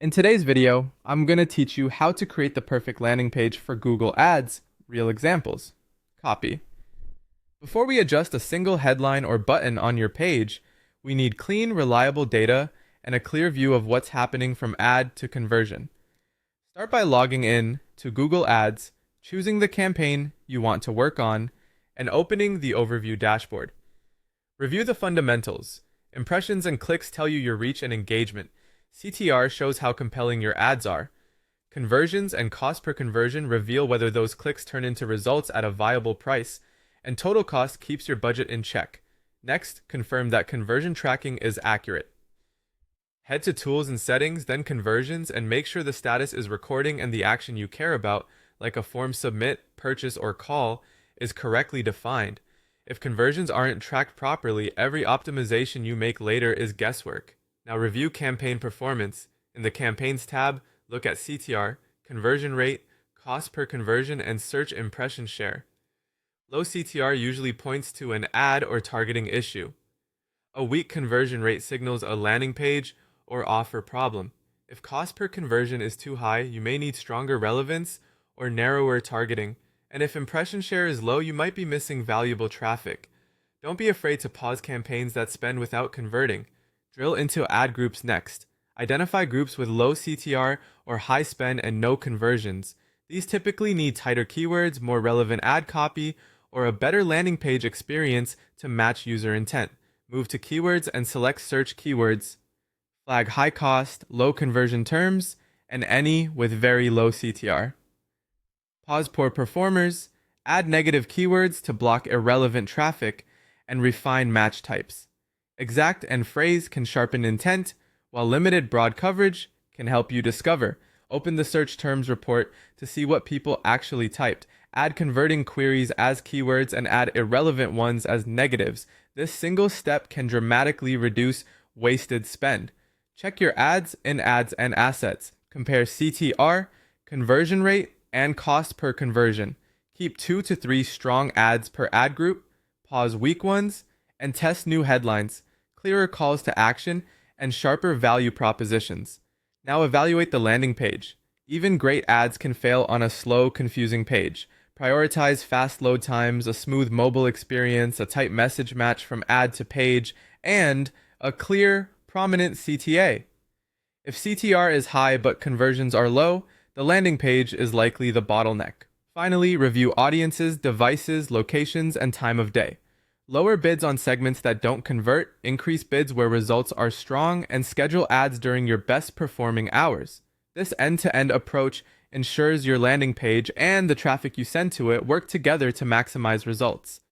In today's video, I'm going to teach you how to create the perfect landing page for Google Ads, real examples. Copy. Before we adjust a single headline or button on your page, we need clean, reliable data and a clear view of what's happening from ad to conversion. Start by logging in to Google Ads, choosing the campaign you want to work on, and opening the overview dashboard. Review the fundamentals. Impressions and clicks tell you your reach and engagement. CTR shows how compelling your ads are. Conversions and cost per conversion reveal whether those clicks turn into results at a viable price, and total cost keeps your budget in check. Next, confirm that conversion tracking is accurate. Head to Tools and Settings, then Conversions, and make sure the status is recording and the action you care about, like a form submit, purchase, or call, is correctly defined. If conversions aren't tracked properly, every optimization you make later is guesswork. Now review campaign performance. In the Campaigns tab, look at CTR, conversion rate, cost per conversion, and search impression share. Low CTR usually points to an ad or targeting issue. A weak conversion rate signals a landing page or offer problem. If cost per conversion is too high, you may need stronger relevance or narrower targeting. And if impression share is low, you might be missing valuable traffic. Don't be afraid to pause campaigns that spend without converting. Drill into ad groups next. Identify groups with low CTR or high spend and no conversions. These typically need tighter keywords, more relevant ad copy, or a better landing page experience to match user intent. Move to keywords and select search keywords. Flag high cost, low conversion terms, and any with very low CTR. Pause poor performers, add negative keywords to block irrelevant traffic, and refine match types. Exact and phrase can sharpen intent, while limited broad coverage can help you discover. Open the search terms report to see what people actually typed. Add converting queries as keywords and add irrelevant ones as negatives. This single step can dramatically reduce wasted spend. Check your ads in ads and assets. Compare CTR, conversion rate, and cost per conversion. Keep 2 to 3 strong ads per ad group, pause weak ones, and test new headlines, clearer calls to action, and sharper value propositions. Now evaluate the landing page. Even great ads can fail on a slow, confusing page. Prioritize fast load times, a smooth mobile experience, a tight message match from ad to page, and a clear, prominent CTA. If CTR is high but conversions are low, the landing page is likely the bottleneck. Finally, review audiences, devices, locations, and time of day. Lower bids on segments that don't convert, increase bids where results are strong, and schedule ads during your best performing hours. This end-to-end approach ensures your landing page and the traffic you send to it work together to maximize results.